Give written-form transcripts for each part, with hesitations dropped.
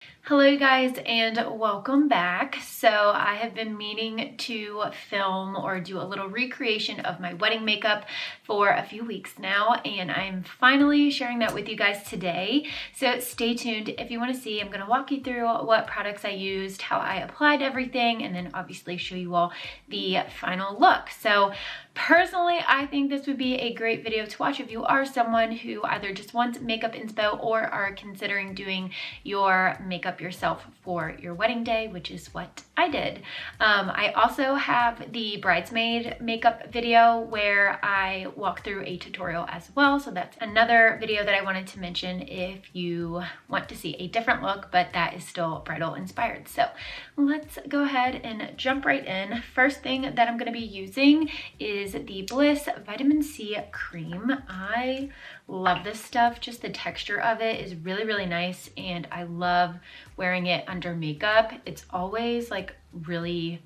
Hello you guys and welcome back. So I have been meaning to film or do a little recreation of my wedding makeup for a few weeks now, and I'm finally sharing that with you guys today. So stay tuned if you want to see. I'm going to walk you through what products I used, how I applied everything, and then obviously show you all the final look. So personally, I think this would be a great video to watch if you are someone who either just wants makeup inspo or are considering doing your makeup yourself for your wedding day, which is what I did. I also have the bridesmaid makeup video where I walk through a tutorial as well. So that's another video that I wanted to mention if you want to see a different look, but that is still bridal inspired. So let's go ahead and jump right in. First thing that I'm going to be using is the Bliss Vitamin C Cream. I love this stuff. Just the texture of it is really, really nice, and I love wearing it under makeup. It's always like really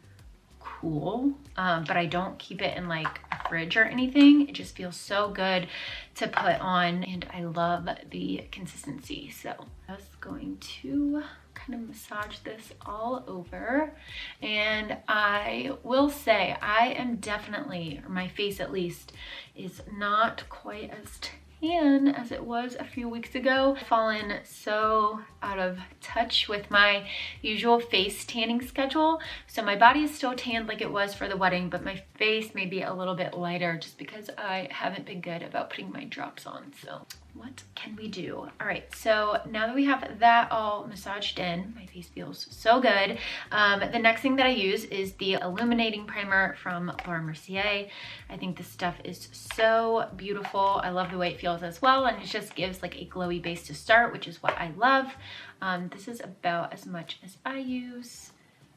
cool, but I don't keep it in like a fridge or anything. It just feels so good to put on, and I love the consistency. So I'm just going to kind of massage this all over, and I will say I am definitely, or my face at least, is not quite as tan as it was a few weeks ago. I've fallen so out of touch with my usual face tanning schedule. So my body is still tanned like it was for the wedding, but my face may be a little bit lighter just because I haven't been good about putting my drops on. So what can we do? All right, so now that we have that all massaged in, my face feels so good. The next thing that I use is the illuminating primer from Laura Mercier. I think this stuff is so beautiful. I love the way it feels as well, and it just gives like a glowy base to start, which is what I love. This is about as much as I use,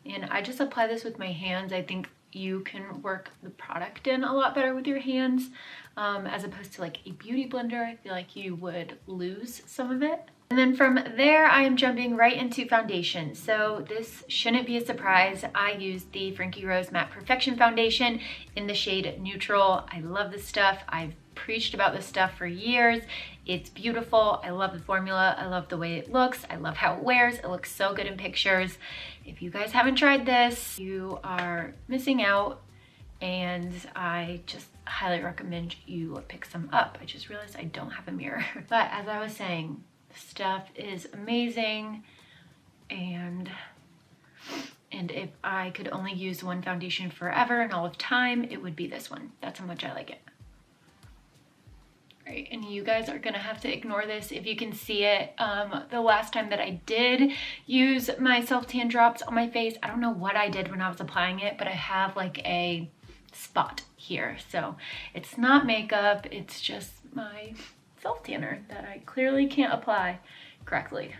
and I just apply this with my hands. I think you can work the product in a lot better with your hands, as opposed to like a beauty blender. I feel like you would lose some of it. And then from there, I am jumping right into foundation. So this shouldn't be a surprise. I use the Frankie Rose Matte Perfection Foundation in the shade Neutral. I love this stuff. I've preached about this stuff for years. It's beautiful. I love the formula. I love the way it looks. I love how it wears. It looks so good in pictures. If you guys haven't tried this, you are missing out, and I just highly recommend you pick some up. I just realized I don't have a mirror. But as I was saying, stuff is amazing, and if I could only use one foundation forever and all of time, it would be this one. That's how much I like it. Right, and you guys are gonna have to ignore this if you can see it. The last time that I did use my self-tan drops on my face, I don't know what I did when I was applying it, but I have like a spot here. So it's not makeup, it's just my self-tanner that I clearly can't apply correctly.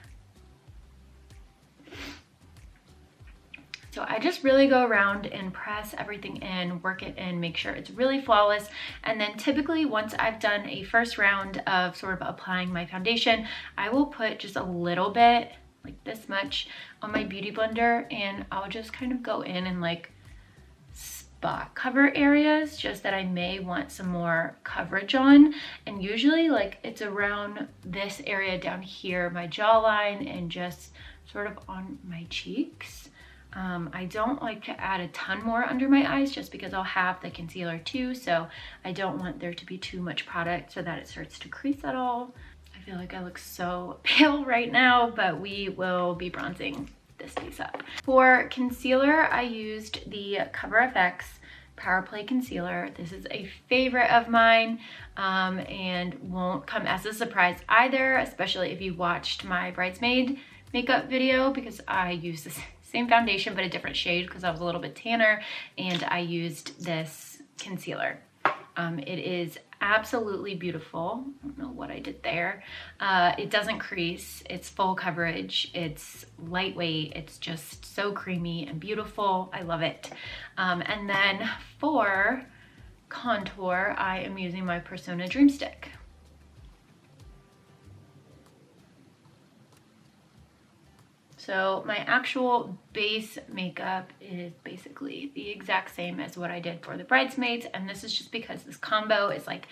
So I just really go around and press everything in, work it in, make sure it's really flawless. And then typically once I've done a first round of sort of applying my foundation, I will put just a little bit, like this much, on my beauty blender, and I'll just kind of go in and like spot cover areas just that I may want some more coverage on. And usually like it's around this area down here, my jawline, and just sort of on my cheeks. I don't like to add a ton more under my eyes just because I'll have the concealer too, so I don't want there to be too much product so that it starts to crease at all. I feel like I look so pale right now, but we will be bronzing this piece up. For concealer, I used the Cover FX Power Play Concealer. This is a favorite of mine, and won't come as a surprise either, especially if you watched my bridesmaid makeup video, because I use this same foundation but a different shade because I was a little bit tanner, and I used this concealer. It is absolutely beautiful. I don't know what I did there. It doesn't crease, it's full coverage, it's lightweight, it's just so creamy and beautiful. I love it. And then for contour, I am using my Persona Dreamstick. So my actual base makeup is basically the exact same as what I did for the bridesmaids, and this is just because this combo is like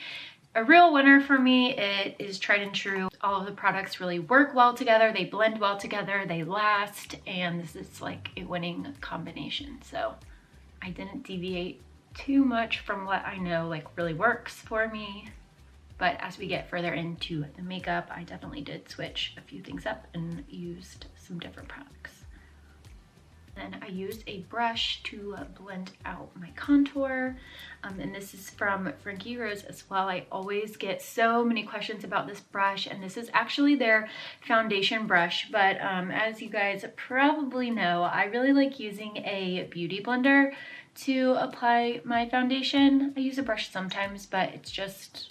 a real winner for me. It is tried and true. All of the products really work well together. They blend well together. They last. And this is like a winning combination. So I didn't deviate too much from what I know like really works for me. But as we get further into the makeup, I definitely did switch a few things up and used some different products. Then I used a brush to blend out my contour. And this is from Frankie as well. I always get so many questions about this brush, and this is actually their foundation brush. But as you guys probably know, I really like using a beauty blender to apply my foundation. I use a brush sometimes, but it's just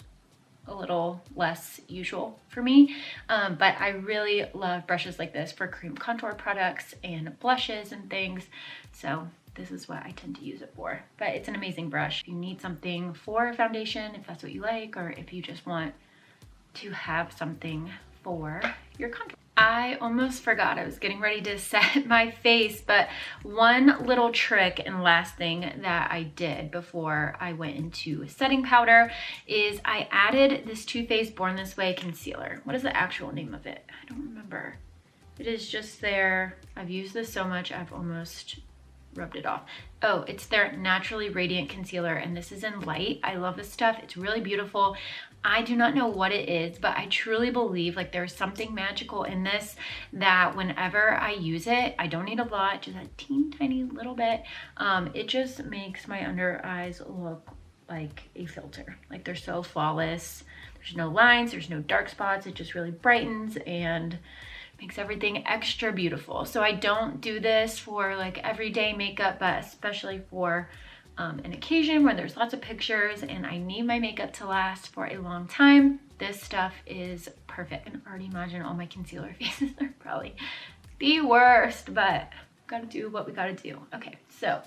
a little less usual for me. But I really love brushes like this for cream contour products and blushes and things. So this is what I tend to use it for. But it's an amazing brush. If you need something for foundation, if that's what you like, or if you just want to have something for your contour. I almost forgot, I was getting ready to set my face, but one little trick and last thing that I did before I went into setting powder is I added this Too Faced Born This Way concealer. What is the actual name of it? I don't remember. It is just there. I've used this so much, I've almost rubbed it off. Oh, it's their Naturally Radiant Concealer, and this is in light. I love this stuff. It's really beautiful. I do not know what it is, but I truly believe like there's something magical in this that whenever I use it, I don't need a lot, just a teeny tiny little bit. It just makes my under eyes look like a filter. Like they're so flawless. There's no lines, there's no dark spots. It just really brightens and makes everything extra beautiful. So I don't do this for like everyday makeup, but especially for an occasion where there's lots of pictures and I need my makeup to last for a long time. This stuff is perfect. And already imagine all my concealer faces are probably the worst, but gotta do what we gotta do. Okay, so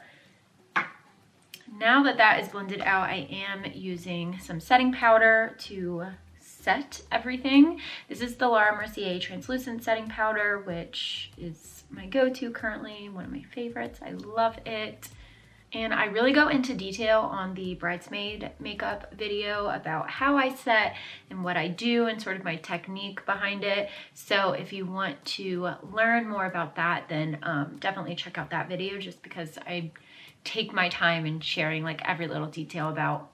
now that that is blended out, I am using some setting powder to set everything. This is the Laura Mercier translucent setting powder, which is my go-to currently, one of my favorites. I love it. And I really go into detail on the bridesmaid makeup video about how I set and what I do and sort of my technique behind it. So if you want to learn more about that, then definitely check out that video, just because I take my time in sharing like every little detail about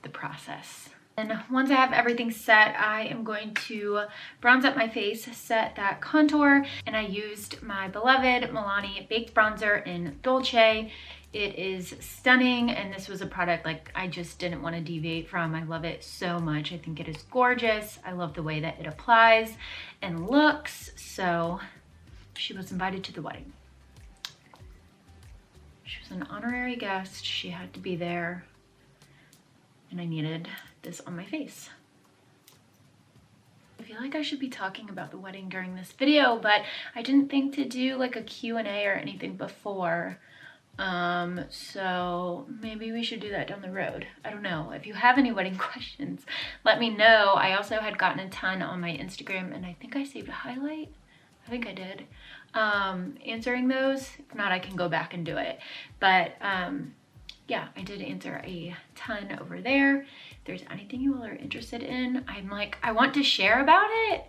the process. And once I have everything set, I am going to bronze up my face, set that contour, and I used my beloved Milani Baked Bronzer in Dolce. It is stunning, and this was a product like I just didn't want to deviate from. I love it so much. I think it is gorgeous. I love the way that it applies and looks. So she was invited to the wedding. She was an honorary guest. She had to be there, and I needed this on my face. I feel like I should be talking about the wedding during this video, but I didn't think to do like a Q&A or anything before. So maybe we should do that down the road. I don't know. If you have any wedding questions, let me know. I also had gotten a ton on my Instagram, and I think I saved a highlight. I think I did. Answering those. If not, I can go back and do it. But yeah, I did answer a ton over there. If there's anything you all are interested in, I'm like, I want to share about it,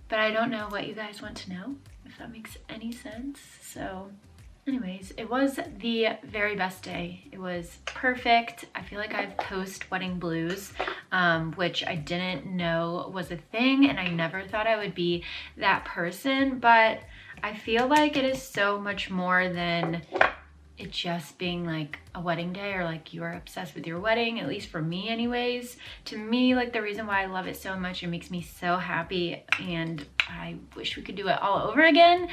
but I don't know what you guys want to know, if that makes any sense. So anyways, it was the very best day. It was perfect. I feel like I have post-wedding blues, which I didn't know was a thing, and I never thought I would be that person, but I feel like it is so much more than it just being like a wedding day, or like you're obsessed with your wedding, at least for me anyways. To me, like the reason why I love it so much, it makes me so happy, and I wish we could do it all over again,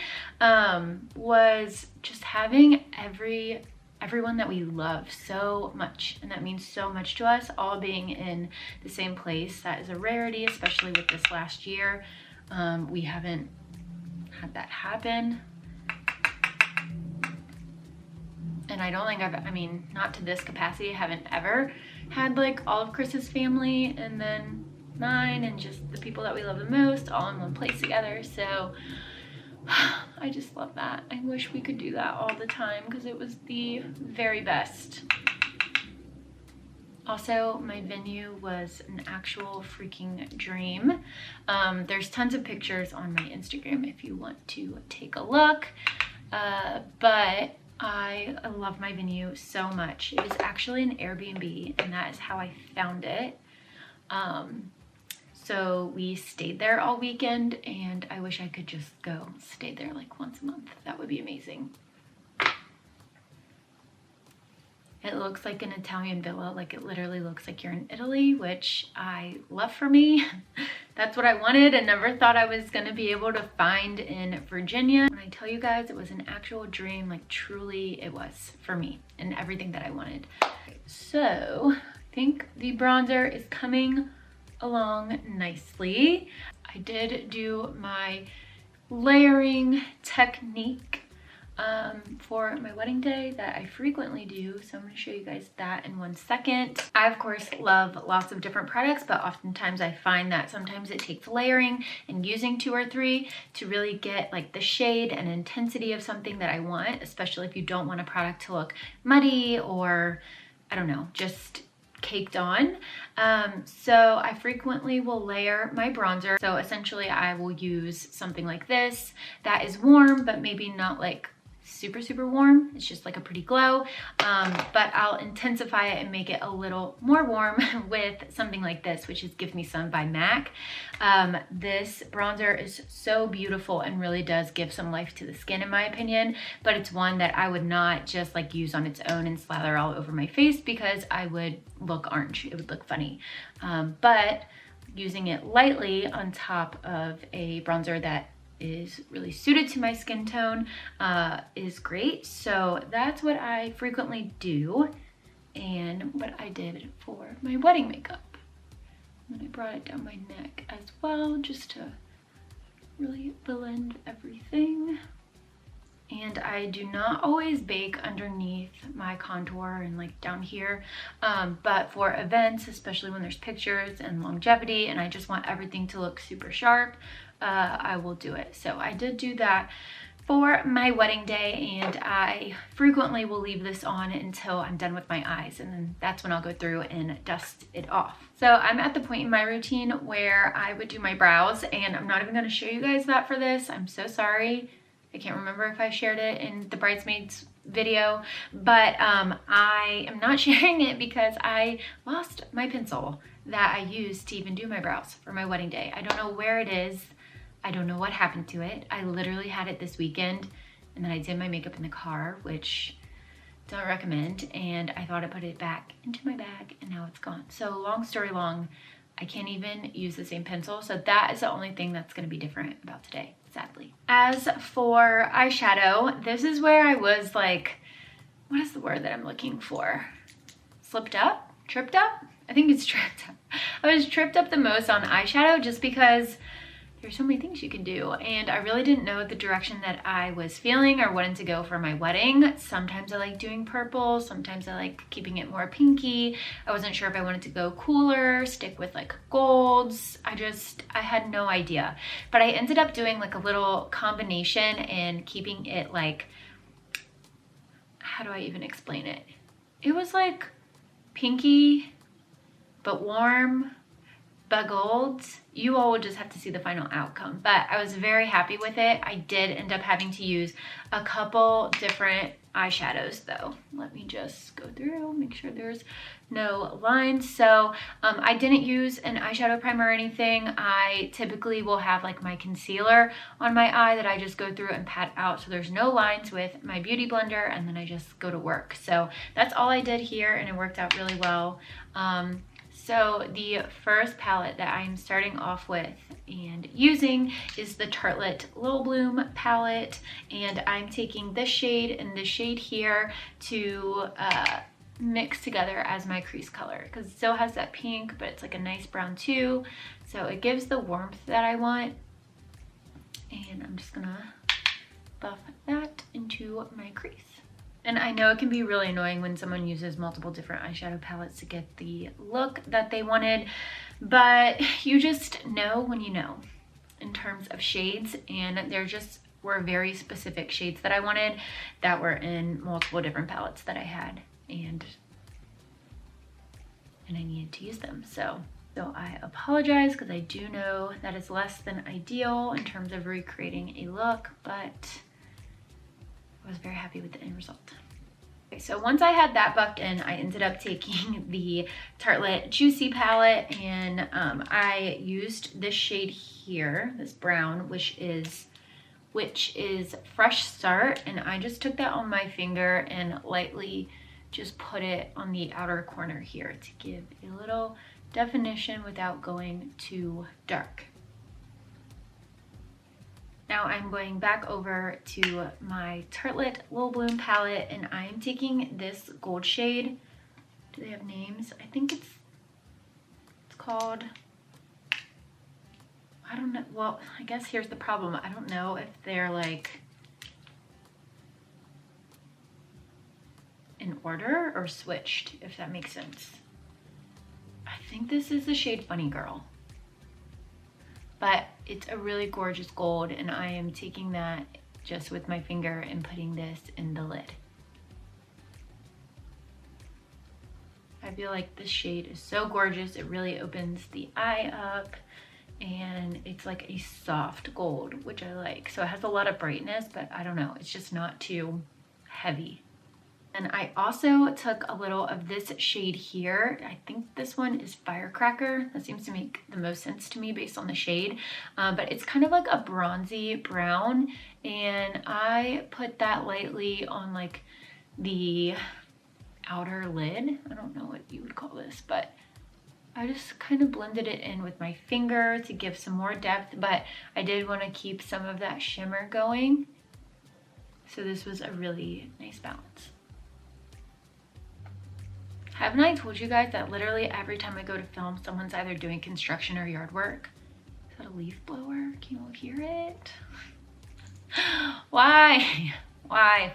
was just having everyone that we love so much, and that means so much to us, all being in the same place. That is a rarity, especially with this last year. We haven't had that happen. And I don't think I mean, not to this capacity, I haven't ever had like all of Chris's family and then mine and just the people that we love the most all in one place together. So I just love that. I wish we could do that all the time, because it was the very best. Also, my venue was an actual freaking dream. There's tons of pictures on my Instagram if you want to take a look. But I love my venue so much. It is actually an Airbnb, and that is how I found it. So we stayed there all weekend, and I wish I could just go stay there like once a month. That would be amazing. It looks like an Italian villa, like it literally looks like you're in Italy, which I love for me. That's what I wanted and never thought I was gonna be able to find in Virginia. When I tell you guys it was an actual dream, like truly it was for me and everything that I wanted. So I think the bronzer is coming along nicely. I did do my layering technique for my wedding day that I frequently do, so I'm going to show you guys that in 1 second. I of course love lots of different products, but oftentimes I find that sometimes it takes layering and using 2 or 3 to really get like the shade and intensity of something that I want, especially if you don't want a product to look muddy or I don't know, just caked on. So I frequently will layer my bronzer. So essentially I will use something like this that is warm, but maybe not like super warm. It's just like a pretty glow, but I'll intensify it and make it a little more warm with something like this, which is Give Me Some by MAC. This bronzer is so beautiful and really does give some life to the skin in my opinion, but it's one that I would not just like use on its own and slather all over my face because I would look orange. It would look funny. But using it lightly on top of a bronzer that is really suited to my skin tone is great. So that's what I frequently do and what I did for my wedding makeup. And then I brought it down my neck as well just to really blend everything. And I do not always bake underneath my contour and like down here, but for events, especially when there's pictures and longevity and I just want everything to look super sharp, I will do it. So I did do that for my wedding day, and I frequently will leave this on until I'm done with my eyes, and then that's when I'll go through and dust it off. So I'm at the point in my routine where I would do my brows, and I'm not even going to show you guys that for this. I'm so sorry. I can't remember if I shared it in the bridesmaids video, but I am not sharing it because I lost my pencil that I used to even do my brows for my wedding day. I don't know where it is. I don't know what happened to it. I literally had it this weekend, and then I did my makeup in the car, which don't recommend, and I thought I put it back into my bag and now it's gone. So long story long, I can't even use the same pencil. So that is the only thing that's going to be different about today, sadly. As for eyeshadow, this is where I was like, what is the word that I'm looking for? Slipped up? Tripped up? I think it's tripped up. I was tripped up the most on eyeshadow just because there's so many things you can do, and I really didn't know the direction that I was feeling or wanted to go for my wedding. Sometimes I like doing purple, sometimes I like keeping it more pinky. I wasn't sure if I wanted to go cooler, stick with like golds. I had no idea, but I ended up doing like a little combination and keeping it like, how do I even explain it? It was like pinky but warm but gold. You all will just have to see the final outcome, but I was very happy with it. I did end up having to use a couple different eyeshadows though. Let me just go through, make sure there's no lines. So I didn't use an eyeshadow primer or anything. I typically will have like my concealer on my eye that I just go through and pat out so there's no lines with my beauty blender, and then I just go to work. So that's all I did here, and it worked out really well. So the first palette that I'm starting off with and using is the Tarte Little Bloom palette, and I'm taking this shade and this shade here to mix together as my crease color, because it still has that pink, but it's like a nice brown too, so it gives the warmth that I want. And I'm just gonna buff that into my crease. And I know it can be really annoying when someone uses multiple different eyeshadow palettes to get the look that they wanted, but you just know when you know in terms of shades, and there just were very specific shades that I wanted that were in multiple different palettes that I had, and and I needed to use them. So I apologize because I do know that is less than ideal in terms of recreating a look, but I was very happy with the end result. Okay, so once I had that buffed in, I ended up taking the Tarte Juicy palette, and I used this shade here, this brown, which is Fresh Start, and I just took that on my finger and lightly just put it on the outer corner here to give a little definition without going too dark. Now I'm going back over to my Tarte Lil Bloom palette, and I'm taking this gold shade. Do they have names? I think it's called, I don't know. Well, I guess here's the problem. I don't know if they're like in order or switched, if that makes sense. I think this is the shade Funny Girl. But it's a really gorgeous gold, and I am taking that just with my finger and putting this in the lid. I feel like this shade is so gorgeous. It really opens the eye up, and it's like a soft gold, which I like. So it has a lot of brightness, but I don't know, it's just not too heavy. And I also took a little of this shade here. I think this one is Firecracker. That seems to make the most sense to me based on the shade. But it's kind of like a bronzy brown. And I put that lightly on like the outer lid. I don't know what you would call this, but I just kind of blended it in with my finger to give some more depth. But I did want to keep some of that shimmer going. So this was a really nice balance. Haven't I told you guys that literally every time I go to film, someone's either doing construction or yard work? Is that a leaf blower? Can you all hear it? Why? Why?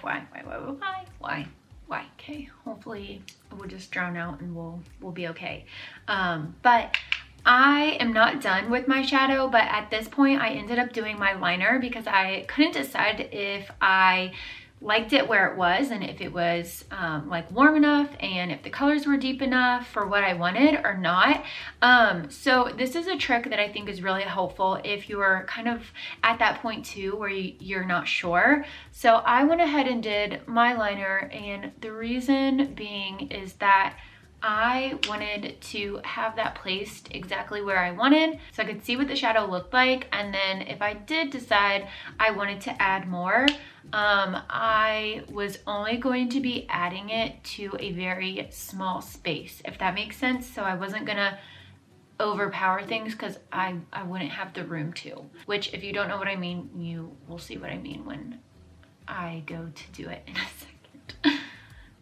Okay, hopefully it will just drown out and we'll be okay. But I am not done with my shadow, but at this point I ended up doing my liner because I couldn't decide if I liked it where it was and if it was like warm enough and if the colors were deep enough for what I wanted or not. So this is a trick that I think is really helpful if you're kind of at that point too where you're not sure. So I went ahead and did my liner, and the reason being is that I wanted to have that placed exactly where I wanted so I could see what the shadow looked like, and then if I did decide I wanted to add more, I was only going to be adding it to a very small space, if that makes sense. So I wasn't gonna overpower things because I wouldn't have the room to, which if you don't know what I mean, you will see what I mean when I go to do it in a second.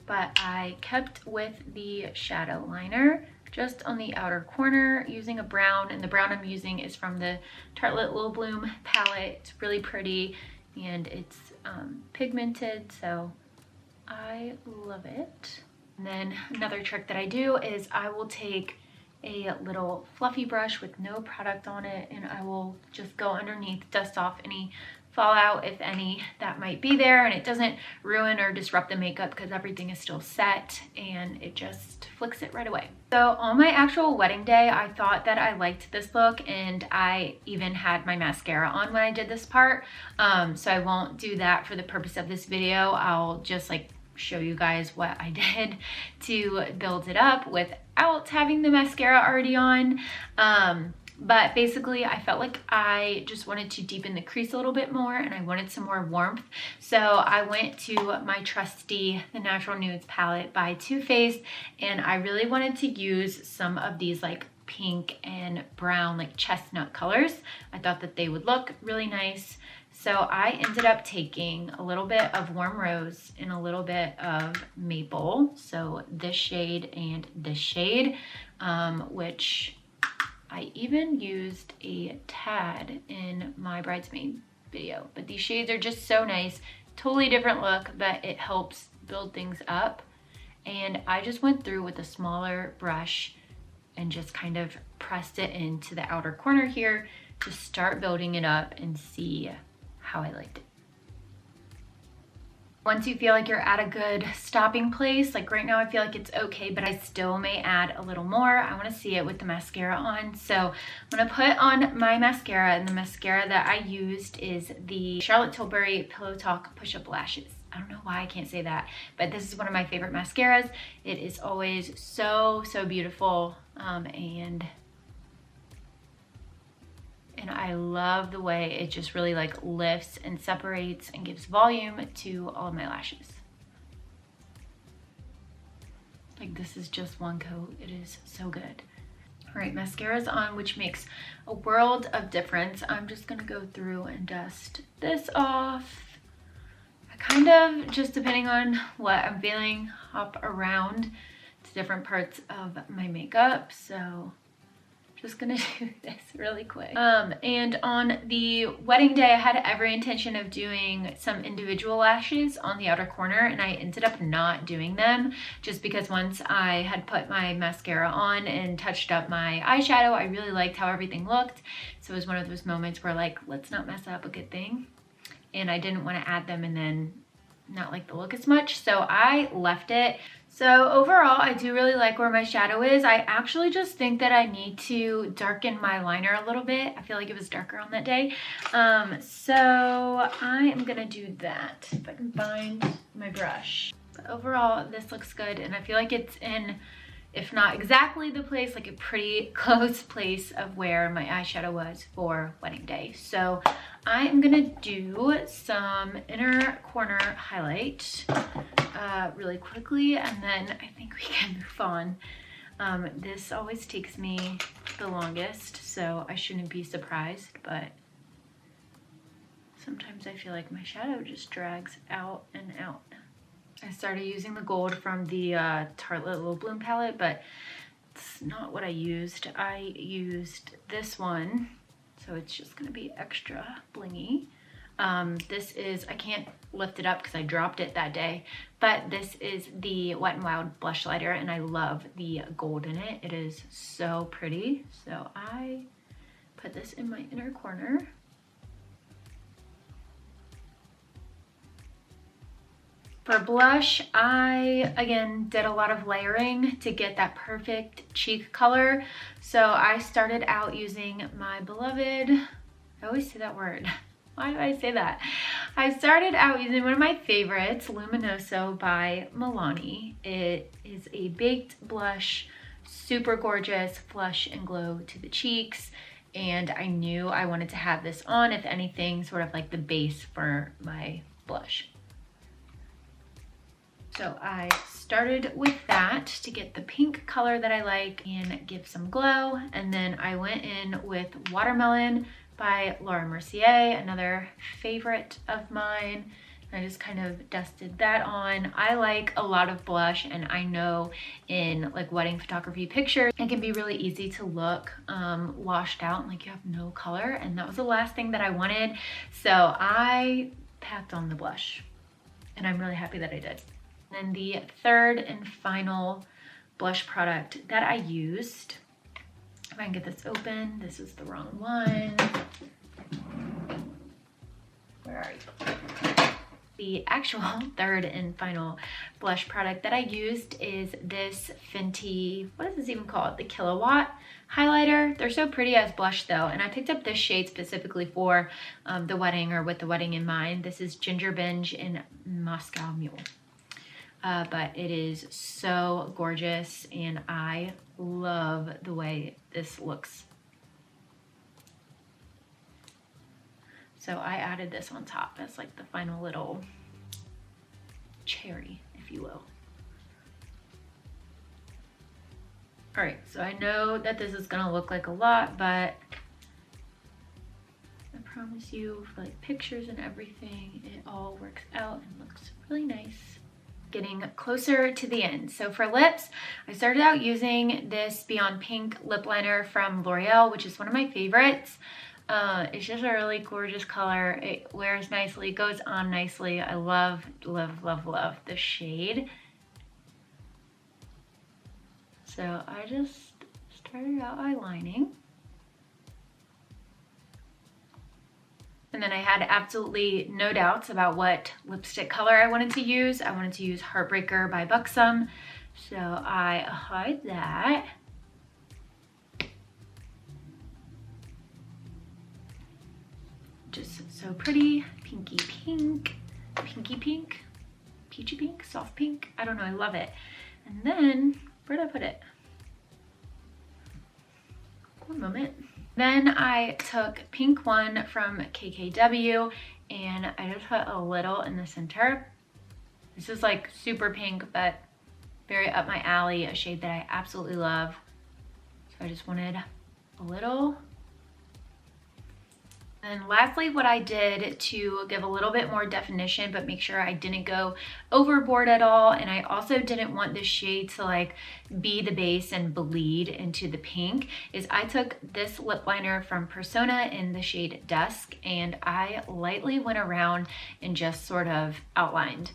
But I kept with the shadow liner just on the outer corner using a brown, and the brown I'm using is from the Tarte Lil Bloom palette. It's really pretty and it's pigmented, so I love it. And then another trick that I do is I will take a little fluffy brush with no product on it, and I will just go underneath, dust off any fallout, if any, that might be there, and it doesn't ruin or disrupt the makeup because everything is still set and it just flicks it right away. So on my actual wedding day, I thought that I liked this look, and I even had my mascara on when I did this part. So I won't do that for the purpose of this video. I'll just like show you guys what I did to build it up without having the mascara already on. But basically I felt like I just wanted to deepen the crease a little bit more, and I wanted some more warmth. So I went to my trusty The Natural Nudes palette by Too Faced, and I really wanted to use some of these like pink and brown, like chestnut colors. I thought that they would look really nice. So I ended up taking a little bit of Warm Rose and a little bit of Maple. So this shade and this shade, which I even used a tad in my bridesmaid video. But these shades are just so nice. Totally different look, but it helps build things up. And I just went through with a smaller brush and just kind of pressed it into the outer corner here to start building it up and see how I liked it. Once you feel like you're at a good stopping place, like right now I feel like it's okay, but I still may add a little more. I want to see it with the mascara on. So I'm going to put on my mascara, and the mascara that I used is the Charlotte Tilbury Pillow Talk Push-Up Lashes. I don't know why I can't say that, but this is one of my favorite mascaras. It is always so beautiful, and I love the way it just really like lifts and separates and gives volume to all of my lashes. Like, this is just one coat. It is so good. All right, mascara's on, which makes a world of difference. I'm just gonna go through and dust this off. Kind of, just depending on what I'm feeling, hop around to different parts of my makeup. So just gonna do this really quick. And on the wedding day, I had every intention of doing some individual lashes on the outer corner, and I ended up not doing them just because once I had put my mascara on and touched up my eyeshadow, I really liked how everything looked. So it was one of those moments where, like, let's not mess up a good thing. And I didn't want to add them and then not like the look as much, so I left it. So overall, I do really like where my shadow is. I actually just think that I need to darken my liner a little bit. I feel like it was darker on that day. So I am gonna do that if I can find my brush. But overall, this looks good, and I feel like it's in, if not exactly the place, like a pretty close place of where my eyeshadow was for wedding day. So I am gonna do some inner corner highlight really quickly, and then I think we can move on. This always takes me the longest, so I shouldn't be surprised, but sometimes I feel like my shadow just drags out and out. I started using the gold from the Tarte Little Bloom palette, but it's not what I used. I used this one, so it's just gonna be extra blingy. This is, I can't lift it up because I dropped it that day, but this is the Wet n Wild blush lighter, and I love the gold in it. It is so pretty. So I put this in my inner corner. For blush, I, again, did a lot of layering to get that perfect cheek color. So I started out using my beloved, I always say that word. Why do I say that? I started out using one of my favorites, Luminoso by Milani. It is a baked blush, super gorgeous, flush and glow to the cheeks. And I knew I wanted to have this on, if anything, sort of like the base for my blush. So I started with that to get the pink color that I like and give some glow. And then I went in with Watermelon by Laura Mercier, another favorite of mine. I just kind of dusted that on. I like a lot of blush, and I know in like wedding photography pictures, it can be really easy to look washed out and like you have no color. And that was the last thing that I wanted. So I packed on the blush, and I'm really happy that I did. And then the third and final blush product that I used, if I can get this open, this is the wrong one. Where are you? The actual third and final blush product that I used is this Fenty, what is this even called? The Kilowatt highlighter. They're so pretty as blush though, and I picked up this shade specifically for the wedding, or with the wedding in mind. This is Ginger Binge in Moscow Mule. But it is so gorgeous, and I love the way this looks. So I added this on top as like the final little cherry, if you will. All right, so I know that this is gonna look like a lot, but I promise you, for like pictures and everything, it all works out and looks really nice. Getting closer to the end. So for lips, I started out using this Beyond Pink lip liner from L'Oreal, which is one of my favorites. It's just a really gorgeous color. It wears nicely, goes on nicely. I love, love, love, love the shade. So I just started out eyelining. And then I had absolutely no doubts about what lipstick color I wanted to use. I wanted to use Heartbreaker by Buxom. So I applied that. Just so pretty, pinky pink, peachy pink, soft pink. I don't know, I love it. And then, where did I put it? One moment. Then I took pink one from KKW and I just put a little in the center. This is like super pink, but very up my alley, a shade that I absolutely love. So I just wanted a little. And lastly, what I did to give a little bit more definition, but make sure I didn't go overboard at all. And I also didn't want this shade to like be the base and bleed into the pink, is I took this lip liner from Persona in the shade Dusk, and I lightly went around and just sort of outlined.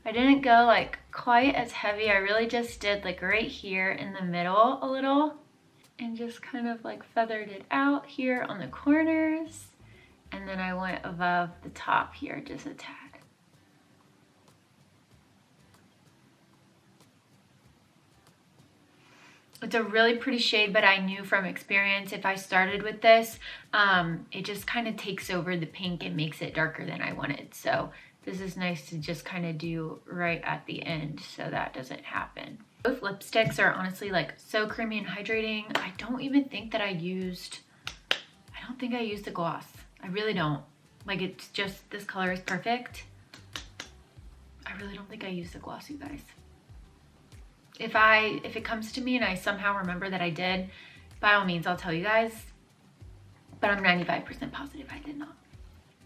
I didn't go like quite as heavy. I really just did like right here in the middle a little, and just kind of like feathered it out here on the corners. And then I went above the top here just a tad. It's a really pretty shade, but I knew from experience if I started with this, it just kind of takes over the pink and makes it darker than I wanted. So this is nice to just kind of do right at the end so that doesn't happen. Both lipsticks are honestly like so creamy and hydrating. I don't even think that I used the gloss. I really don't. Like, it's just, this color is perfect. I really don't think I used the gloss, you guys. If it comes to me and I somehow remember that I did, by all means, I'll tell you guys. But I'm 95% positive I did not.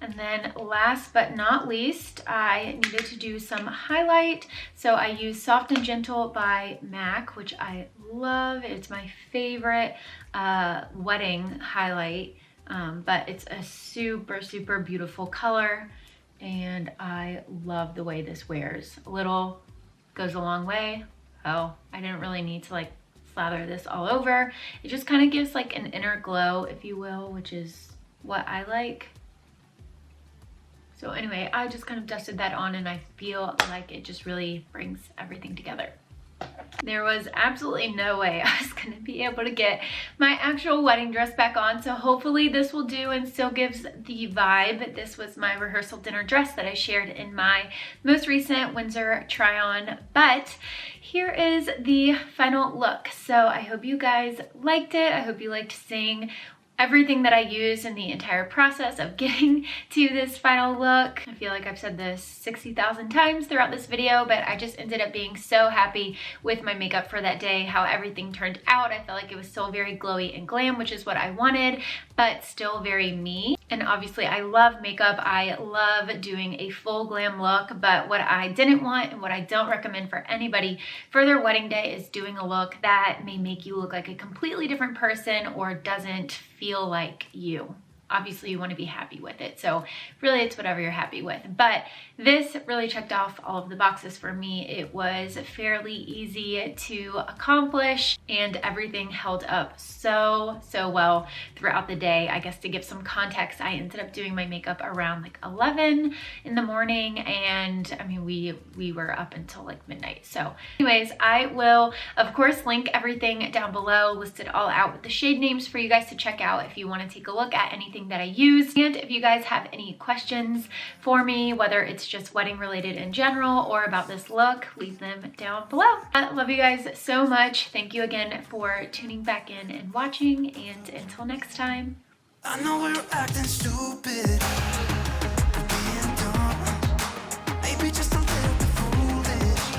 And then last but not least, I needed to do some highlight. So I used Soft and Gentle by MAC, which I love. It's my favorite wedding highlight, but it's a super, super beautiful color. And I love the way this wears. A little goes a long way. Oh, I didn't really need to like slather this all over. It just kind of gives like an inner glow, if you will, which is what I like. So anyway, I just kind of dusted that on and I feel like it just really brings everything together. There was absolutely no way I was going to be able to get my actual wedding dress back on. So hopefully this will do and still gives the vibe. This was my rehearsal dinner dress that I shared in my most recent Windsor try on. But here is the final look. So I hope you guys liked it. I hope you liked seeing everything that I used in the entire process of getting to this final look. I feel like I've said this 60,000 times throughout this video, but I just ended up being so happy with my makeup for that day, how everything turned out. I felt like it was still very glowy and glam, which is what I wanted, but still very me. And obviously I love makeup. I love doing a full glam look, but what I didn't want and what I don't recommend for anybody for their wedding day is doing a look that may make you look like a completely different person or doesn't feel like you. Obviously you want to be happy with it. So really it's whatever you're happy with. But this really checked off all of the boxes for me. It was fairly easy to accomplish and everything held up so well throughout the day. I guess to give some context, I ended up doing my makeup around like 11 in the morning, and I mean we were up until like midnight. So anyways, I will of course link everything down below, list it all out with the shade names for you guys to check out if you want to take a look at anything that I use. And if you guys have any questions for me, whether it's just wedding related in general or about this look, leave them down below. I love you guys so much. Thank you again for tuning back in and watching, and until next time. I know we're acting stupid.